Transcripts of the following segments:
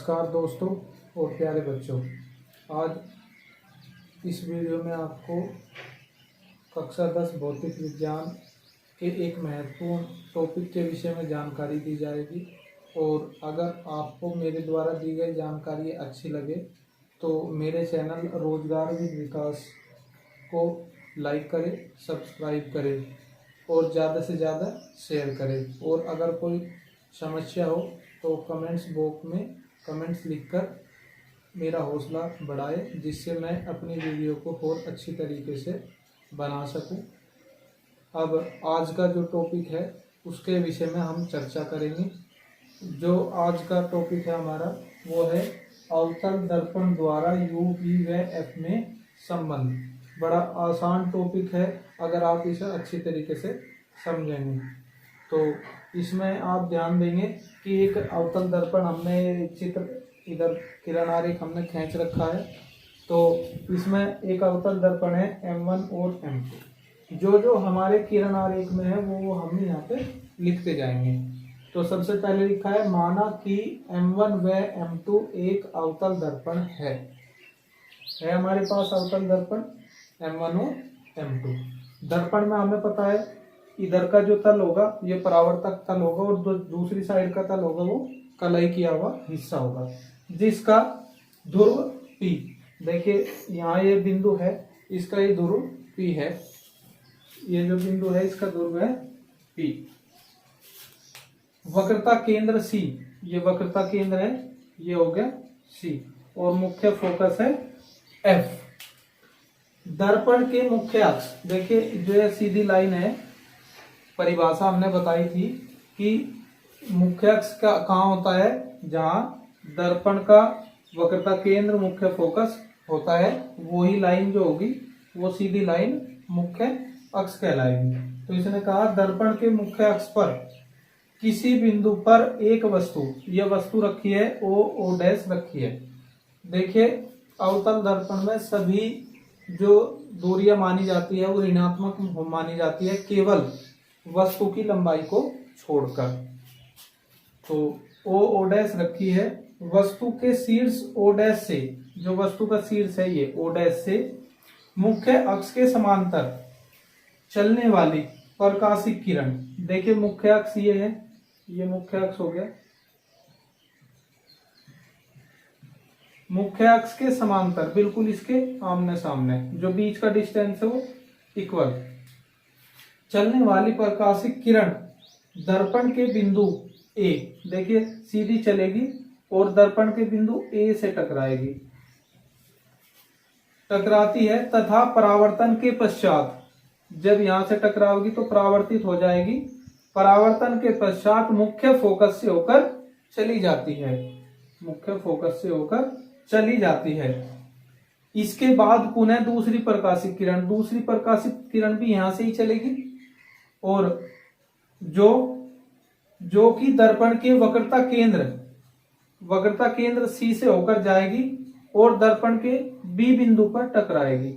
नमस्कार दोस्तों और प्यारे बच्चों। आज इस वीडियो में आपको कक्षा 10 भौतिक विज्ञान के एक महत्वपूर्ण टॉपिक के विषय में जानकारी दी जाएगी। और अगर आपको मेरे द्वारा दी गई जानकारी अच्छी लगे तो मेरे चैनल रोजगार विद विकास को लाइक करें, सब्सक्राइब करें और ज़्यादा से ज़्यादा शेयर करें। और अगर कोई समस्या हो तो कमेंट्स बॉक्स में कमेंट्स लिखकर मेरा हौसला बढ़ाए, जिससे मैं अपनी वीडियो को और अच्छी तरीके से बना सकूं। अब आज का जो टॉपिक है उसके विषय में हम चर्चा करेंगे। जो आज का टॉपिक है हमारा वो है अवतल दर्पण द्वारा यू वी व एफ में संबंध। बड़ा आसान टॉपिक है अगर आप इसे अच्छी तरीके से समझेंगे तो। इसमें आप ध्यान देंगे कि एक अवतल दर्पण हमने चित्र इधर किरण आरेख हमने खींच रखा है। तो इसमें एक अवतल दर्पण है M1 और M2। जो हमारे किरण आरेख में है वो हम यहाँ पे लिखते जाएंगे। तो सबसे पहले लिखा है, माना कि M1 व M2 एक अवतल दर्पण है हमारे पास अवतल दर्पण M1 और M2। दर्पण में हमें पता है इधर का जो तल होगा ये परावर्तक तल होगा और दूसरी साइड का तल होगा वो कलई किया हुआ हिस्सा होगा, जिसका ध्रुव P, देखिए यहाँ ये बिंदु है, इसका ये ध्रुव P है। ये जो बिंदु है इसका ध्रुव है P। वक्रता केंद्र C, ये वक्रता केंद्र है, ये हो गया C। और मुख्य फोकस है F। दर्पण के मुख्य अक्ष, देखिए जो ये सीधी लाइन है, परिभाषा हमने बताई थी कि मुख्य अक्ष का कहाँ होता है, जहां दर्पण का वक्रता केंद्र मुख्य फोकस होता है, वही लाइन जो होगी वो सीधी लाइन मुख्य अक्ष कहलाएगी। तो इसने कहा दर्पण के मुख्य अक्ष पर किसी बिंदु पर एक वस्तु, यह वस्तु रखी है ओ डैश रखी है। देखिए अवतल दर्पण में सभी जो दूरियां मानी जाती है वो ऋणात्मक मानी जाती है, केवल वस्तु की लंबाई को छोड़कर। तो ओ डैश रखी है। वस्तु के शीर्ष ओ डैश से, जो वस्तु का शीर्ष है ये ओ डैश से मुख्य अक्ष के समांतर चलने वाली प्रकाशिक किरण, देखिए मुख्य अक्ष ये है, ये मुख्य अक्ष हो गया। मुख्य अक्ष के समांतर बिल्कुल इसके आमने सामने, जो बीच का डिस्टेंस है वो इक्वल चलने वाली प्रकाशिक किरण दर्पण के बिंदु A, देखिए सीधी चलेगी और दर्पण के बिंदु A से टकराती है तथा परावर्तन के पश्चात, जब यहां से टकराओगी तो परावर्तित हो जाएगी, परावर्तन के पश्चात मुख्य फोकस से होकर चली जाती है, मुख्य फोकस से होकर चली जाती है। इसके बाद पुनः दूसरी प्रकाशिक किरण भी यहां से ही चलेगी और जो कि दर्पण के वक्रता केंद्र C से होकर जाएगी और दर्पण के B बिंदु पर टकराएगी।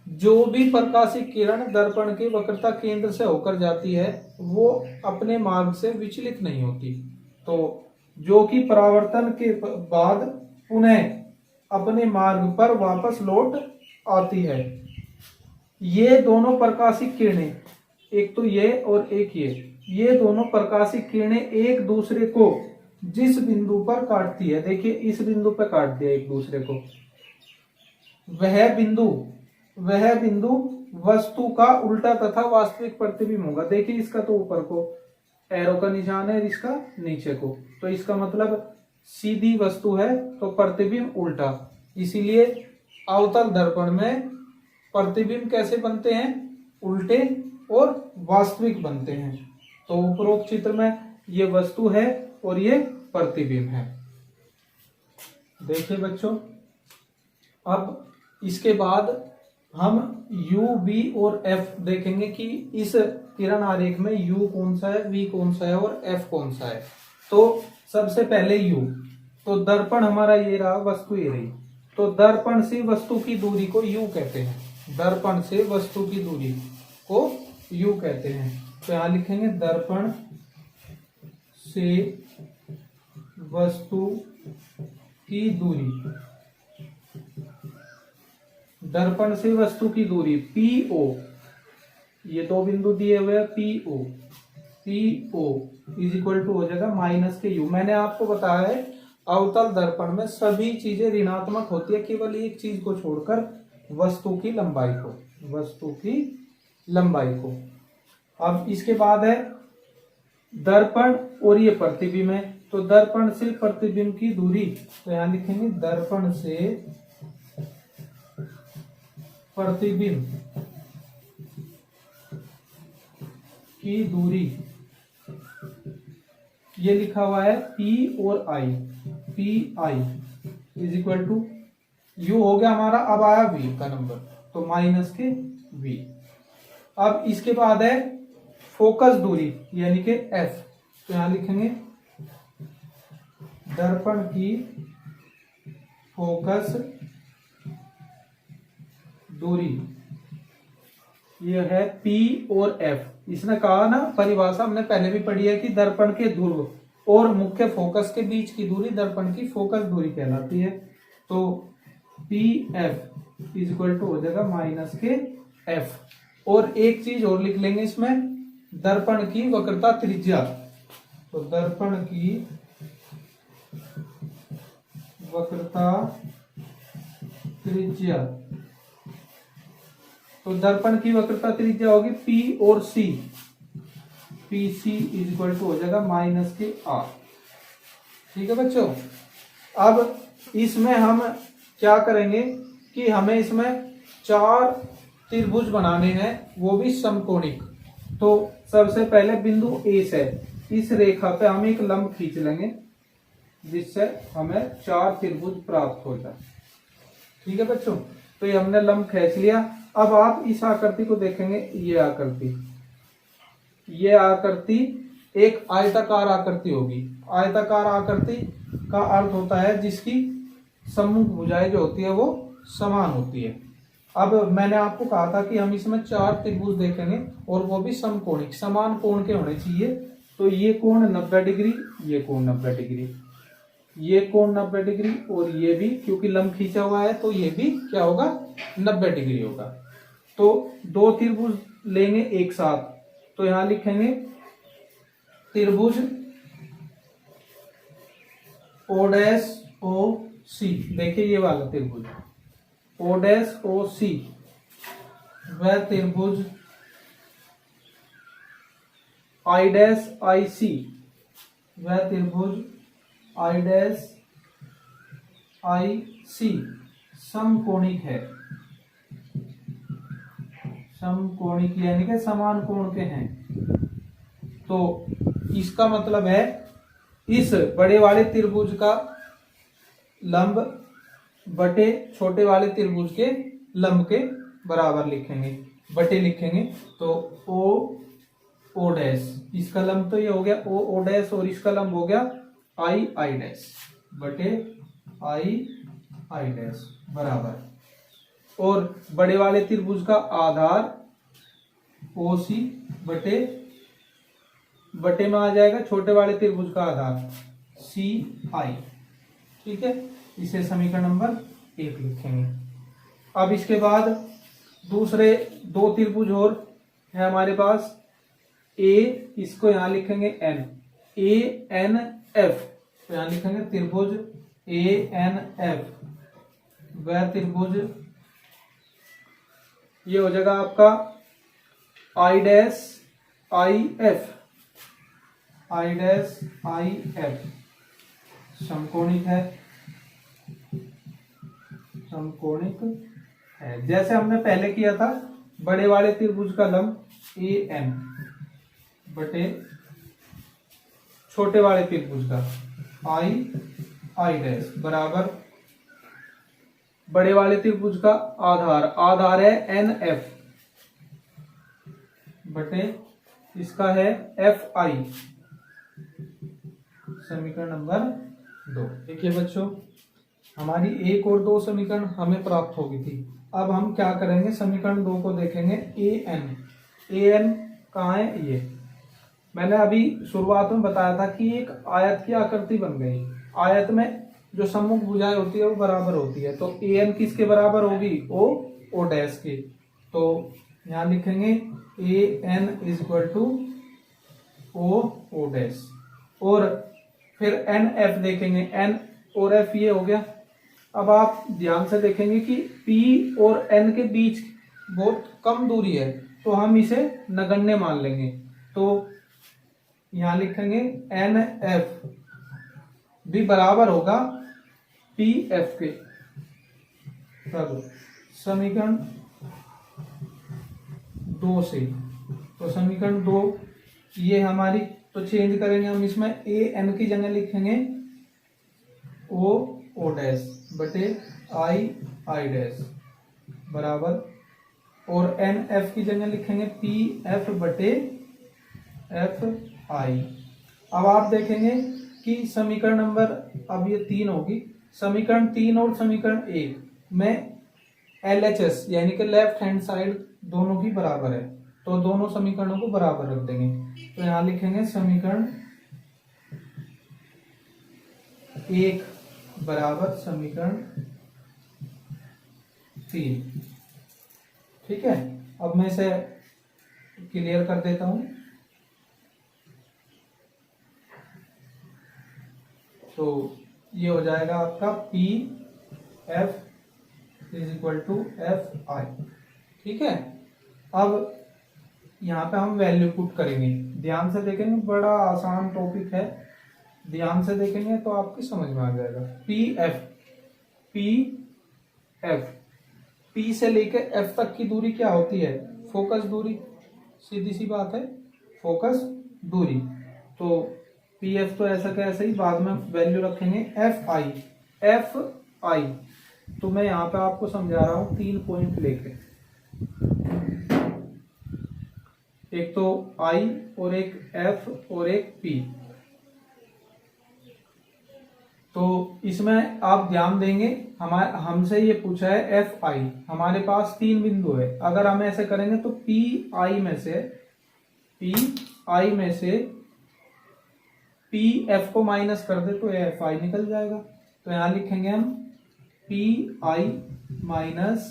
जो भी प्रकाशिक किरण दर्पण के वक्रता केंद्र से होकर जाती है वो अपने मार्ग से विचलित नहीं होती, तो जो कि परावर्तन के बाद पुनः अपने मार्ग पर वापस लौट आती है। ये दोनों प्रकाशिक किरणें, एक तो ये और एक ये दोनों प्रकाशिक किरणें एक दूसरे को जिस बिंदु पर काटती है, देखिए इस बिंदु पर काट दिया एक दूसरे को, वह बिंदु वस्तु का उल्टा तथा वास्तविक प्रतिबिंब होगा। देखिए इसका तो ऊपर को एरो का निशान है, इसका नीचे को, तो इसका मतलब सीधी वस्तु है तो प्रतिबिंब उल्टा। इसीलिए अवतल दर्पण में प्रतिबिंब कैसे बनते हैं, उल्टे और वास्तविक बनते हैं। तो उपरोक्त चित्र में ये वस्तु है और ये प्रतिबिंब है। देखिए बच्चों, अब इसके बाद हम U, V और F देखेंगे कि इस किरण आरेख में U कौन सा है, V कौन सा है और F कौन सा है। तो सबसे पहले U, तो दर्पण हमारा ये रहा, वस्तु ये रही, तो दर्पण से वस्तु की दूरी को U कहते हैं, दर्पण से वस्तु की दूरी को U कहते हैं। तो यहां लिखेंगे दर्पण से वस्तु की दूरी, दर्पण से वस्तु की दूरी PO, ये दो बिंदु दिए हुए हैं PO इज इक्वल टू हो जाएगा माइनस के U। मैंने आपको बताया है अवतल दर्पण में सभी चीजें ऋणात्मक होती है, केवल एक चीज को छोड़कर, वस्तु की लंबाई को। अब इसके बाद है दर्पण और ये प्रतिबिंब है, तो दर्पण से प्रतिबिंब की दूरी, तो यहां लिखेंगे दर्पण से प्रतिबिंब की दूरी, ये लिखा हुआ है P और I is equal to U हो गया हमारा। अब आया V का नंबर, तो माइनस के V। अब इसके बाद है फोकस दूरी यानी कि F, तो यहां लिखेंगे दर्पण की फोकस दूरी, ये है P और F। इसने कहा ना, परिभाषा हमने पहले भी पढ़ी है कि दर्पण के ध्रुव और मुख्य फोकस के बीच की दूरी दर्पण की फोकस दूरी कहलाती है। तो PF इज इक्वल टू हो जाएगा माइनस के F। और एक चीज और लिख लेंगे इसमें, दर्पण की वक्रता त्रिज्या, तो दर्पण की वक्रता त्रिज्या, तो दर्पण की वक्रता त्रिज्या होगी P और C, PC is equal to हो जाएगा माइनस के R। ठीक है बच्चों। अब इसमें हम क्या करेंगे कि हमें इसमें 4 त्रिभुज बनाने हैं, वो भी समकोणिक। तो सबसे पहले बिंदु A से इस रेखा पे हम एक लंब खींच लेंगे, जिससे हमें 4 त्रिभुज प्राप्त हो जाए। ठीक है बच्चों, तो ये हमने लंब खींच लिया। अब आप इस आकृति को देखेंगे, ये आकृति एक आयताकार आकृति होगी। आयताकार आकृति का अर्थ होता है जिसकी सम्मुख भुजाएं जो होती है वो समान होती है। अब मैंने आपको कहा था कि हम इसमें 4 त्रिभुज देखेंगे और वो भी समकोणिक, समान कोण के होने चाहिए। तो ये कोण 90 डिग्री, ये कोण 90 डिग्री, ये कोण 90 डिग्री, और ये भी क्योंकि लंब खींचा हुआ है तो ये भी क्या होगा, 90 डिग्री होगा। तो 2 त्रिभुज लेंगे एक साथ, तो यहां लिखेंगे त्रिभुज OC। देखिए ये वाला त्रिभुज OC, वह त्रिभुज IC, वह त्रिभुज IC समकोणिक है, समकोणिक यानी कि समान कोण के हैं। तो इसका मतलब है इस बड़े वाले त्रिभुज का लंब बटे छोटे वाले त्रिभुज के लंब के बराबर लिखेंगे, बटे लिखेंगे। तो O डैश, इसका लंब तो ये हो गया O डैश, और इसका लंब हो गया I डैश बटे I डैश बराबर। और बड़े वाले त्रिभुज का आधार OC बटे में आ जाएगा छोटे वाले त्रिभुज का आधार CI। ठीक है, इसे समीकरण नंबर 1 लिखेंगे। अब इसके बाद दूसरे 2 त्रिभुज और है हमारे पास A, इसको यहां लिखेंगे N, ANF, तो यहां लिखेंगे त्रिभुज ANF, वह त्रिभुज ये हो जाएगा आपका I डैश IF समकोणिक है, जैसे हमने पहले किया था। बड़े वाले त्रिभुज का लंब AN बटे छोटे वाले त्रिभुज का I डैश बराबर बड़े वाले त्रिभुज का आधार है NF बटे इसका है FI, समीकरण नंबर 2। देखिए बच्चों, हमारी 1 और 2 समीकरण हमें प्राप्त हो गई थी। अब हम क्या करेंगे, समीकरण 2 को देखेंगे। AN कहाँ है, ये मैंने अभी शुरुआत में बताया था कि एक आयत की आकृति बन गई। आयत में जो सम्मुख भुजाएं होती है वो बराबर होती है, तो ए एन किसके बराबर होगी, ओ डैश के। तो यहाँ लिखेंगे A N is equal to O dash. और फिर एन एफ देखेंगे, एन और एफ ये हो गया। अब आप ध्यान से देखेंगे कि पी और एन के बीच बहुत कम दूरी है, तो हम इसे नगण्य मान लेंगे। तो यहां लिखेंगे एन एफ भी बराबर होगा पी एफ के। तब समीकरण 2 से, तो समीकरण 2 ये हमारी, तो चेंज करेंगे हम इसमें, ए एन की जगह लिखेंगे ओ डैश बटे आई डैश बराबर, और एन एफ की जगह लिखेंगे पी एफ बटे एफ आई। अब आप देखेंगे कि समीकरण नंबर, अब ये 3 होगी, समीकरण 3 और समीकरण 1 में LHS यानी कि लेफ्ट हैंड साइड दोनों की बराबर है, तो दोनों समीकरणों को बराबर रख देंगे। तो यहां लिखेंगे समीकरण 1 बराबर समीकरण 3। ठीक है, अब मैं इसे क्लियर कर देता हूं। तो ये हो जाएगा आपका P F is equal to F I. ठीक है, अब यहाँ पे हम वैल्यू पुट करेंगे। ध्यान से देखेंगे, बड़ा आसान टॉपिक है, ध्यान से देखेंगे तो आपकी समझ में आ जाएगा। पी एफ पी से लेके एफ तक की दूरी क्या होती है, फोकस दूरी, सीधी सी बात है, फोकस दूरी। तो पी एफ तो ऐसा का ऐसा ही, बाद में वैल्यू रखेंगे एफ आई। तो मैं यहाँ पे आपको समझा रहा हूं 3 पॉइंट लेके, एक तो आई और एक एफ और एक पी। तो इसमें आप ध्यान देंगे, हमसे ये पूछा है एफ आई, हमारे पास 3 बिंदु है। अगर हम ऐसे करेंगे तो पी आई में से पी एफ को माइनस कर दे तो एफ आई निकल जाएगा। तो यहां लिखेंगे हम P I minus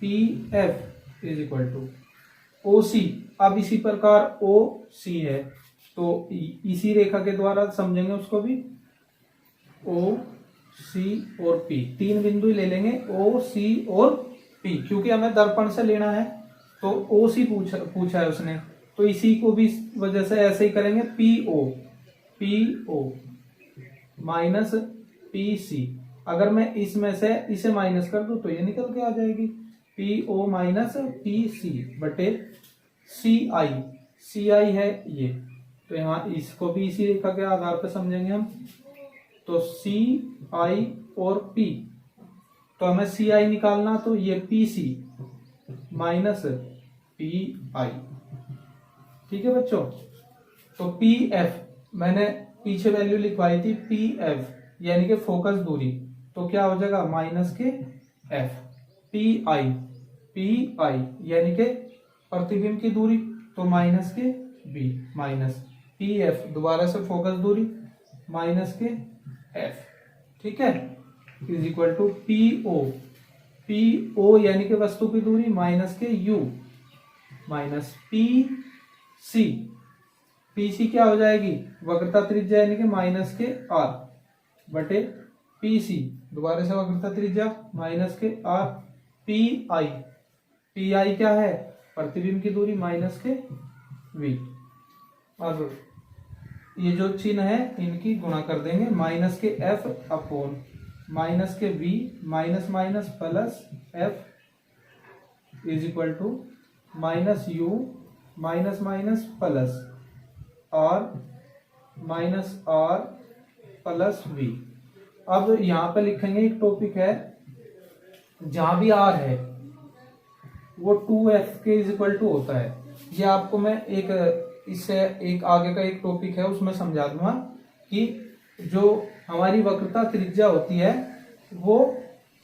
P F is equal to O C. अब इसी प्रकार ओ सी है, तो इसी रेखा के द्वारा समझेंगे उसको भी, ओ सी और पी, 3 बिंदु ले लेंगे, ओ सी और पी, क्योंकि हमें दर्पण से लेना है। तो ओ सी पूछा है उसने, तो इसी को भी इस वजह से ऐसे ही करेंगे, P O minus P C. अगर मैं इसमें से इसे माइनस कर दूं तो ये निकल के आ जाएगी, P O minus P C बटे सी आई है ये। तो यहाँ इसको भी इसी रेखा के आधार पर समझेंगे हम। तो सी आई और पी, तो हमें सी आई निकालना, तो ये P C minus P I. ठीक है बच्चों, तो पी एफ मैंने पीछे वैल्यू लिखवाई थी, पी एफ यानी कि फोकस दूरी, तो क्या हो जाएगा माइनस के एफ। पी आई यानी कि प्रतिबिंब की दूरी, तो माइनस के बी माइनस पी एफ, दोबारा से फोकस दूरी माइनस के एफ। ठीक है, is equal to P O यानी कि वस्तु की दूरी माइनस के यू माइनस पी सी क्या हो जाएगी, वक्रता त्रिज्या यानी कि माइनस के आर बटे पी सी, दोबारा से वक्रता त्रिज्या माइनस के आर। पी आई क्या है, प्रतिबिंब की दूरी माइनस के वी। अब ये जो चिन्ह है इनकी गुणा कर देंगे, माइनस के एफ अपॉन माइनस के V minus minus plus F is equal to minus U minus minus plus R minus R plus V. अब यहां पे लिखेंगे, एक टॉपिक है जहां भी आर है वो 2f के इज इक्वल टू होता है। ये आपको मैं इससे एक आगे का एक टॉपिक है उसमें समझा दूंगा कि जो हमारी वक्रता त्रिज्या होती है वो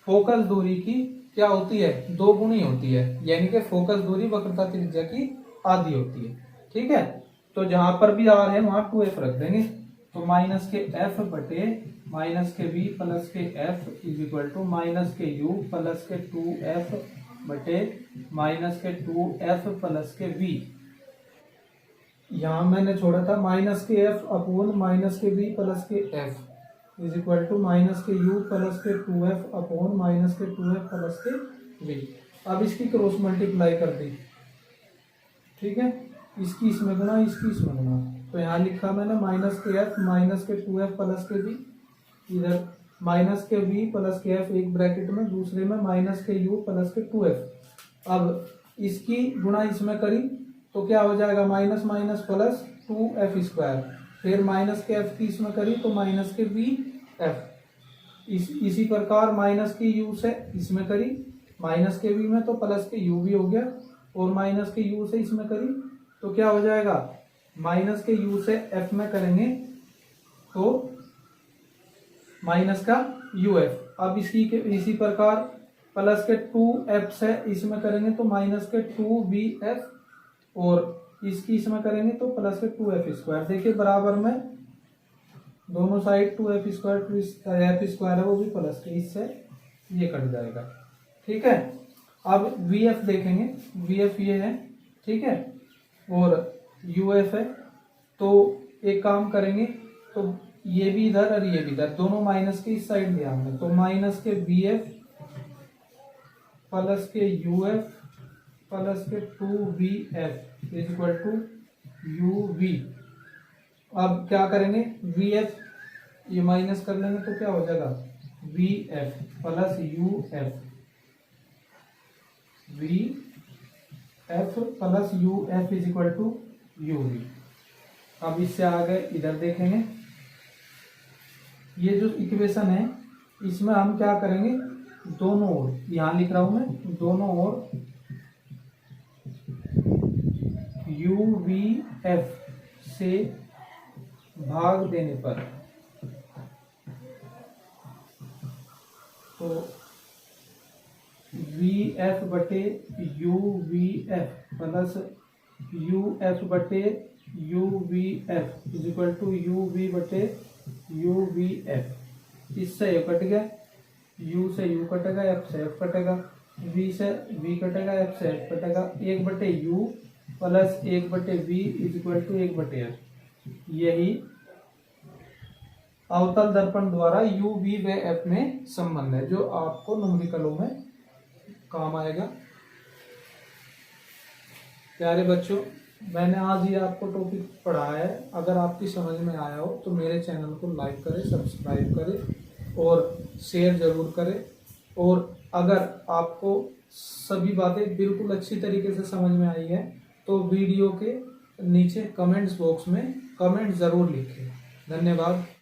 फोकस दूरी की क्या होती है, 2 गुनी होती है, यानी कि फोकस दूरी वक्रता त्रिज्या की आधी होती है। ठीक है, तो जहां पर भी आर है वहां 2f रख देंगे। तो माइनस के एफ बटे माइनस के वी प्लस के F is equal to minus के यू प्लस के 2f बटे माइनस के 2f प्लस के वी। यहां मैंने छोड़ा था माइनस के एफ अपोन माइनस के वी प्लस के F is equal to minus के यू प्लस के 2f अपोन माइनस के 2f प्लस के वी। अब इसकी क्रॉस मल्टीप्लाई कर दी, ठीक है, इसकी इसमें गुणा इसकी इसमें गुणा। तो यहाँ लिखा मैंने माइनस के एफ माइनस के 2f प्लस के वी, इधर माइनस के वी प्लस के एफ एक ब्रैकेट में, दूसरे में माइनस के यू प्लस के 2f। अब इसकी गुणा इसमें करी तो क्या हो जाएगा minus minus plus 2f square, फिर माइनस के एफ की इसमें करी तो माइनस के वी एफ। इसी प्रकार माइनस की यू से इसमें करी, माइनस के वी में तो प्लस के यू भी हो गया, और माइनस के यू से इसमें करी तो क्या हो जाएगा माइनस के यू से एफ में करेंगे तो माइनस का यू एफ। अब इसी प्रकार प्लस के 2f से इसमें करेंगे तो माइनस के 2vf, और इसकी इसमें करेंगे तो प्लस के 2f स्क्वायर। देखिए बराबर में दोनों side 2f square 2f square है वो भी प्लस के, इससे ये कट जाएगा, ठीक है। अब vf देखेंगे, vf ये है, ठीक है, और uf है। तो एक काम करेंगे, तो ये भी इधर और ये भी इधर, दोनों माइनस के इस साइड दिया हमने, तो माइनस के vf प्लस के uf प्लस के 2vf is equal to uv। अब क्या करेंगे vf ये माइनस कर लेंगे तो क्या हो जाएगा vf plus uf, vf plus uf is equal to uv। अब इससे आगे इधर देखेंगे, ये जो इक्वेशन है इसमें हम क्या करेंगे, दोनों ओर, यहां लिख रहा हूं मैं, दोनों ओर uvf से भाग देने पर, तो vf बटे uvf प्लस uf बटे uvf is equal to uv बटे uvf। इससे ये कट गया, u से u कटेगा, f से f कटेगा, v से v कटेगा, f से f कटेगा, 1 बटे u प्लस 1 बटे v इज इक्वल टू 1 बटे f। यही अवतल दर्पण द्वारा u v व f में संबंध है जो आपको न्यूमेरिकलों में काम आएगा। प्यारे बच्चों, मैंने आज ये आपको टॉपिक पढ़ाया है। अगर आपकी समझ में आया हो तो मेरे चैनल को लाइक करें, सब्सक्राइब करें और शेयर जरूर करें। और अगर आपको सभी बातें बिल्कुल अच्छी तरीके से समझ में आई है तो वीडियो के नीचे कमेंट्स बॉक्स में कमेंट जरूर लिखें। धन्यवाद।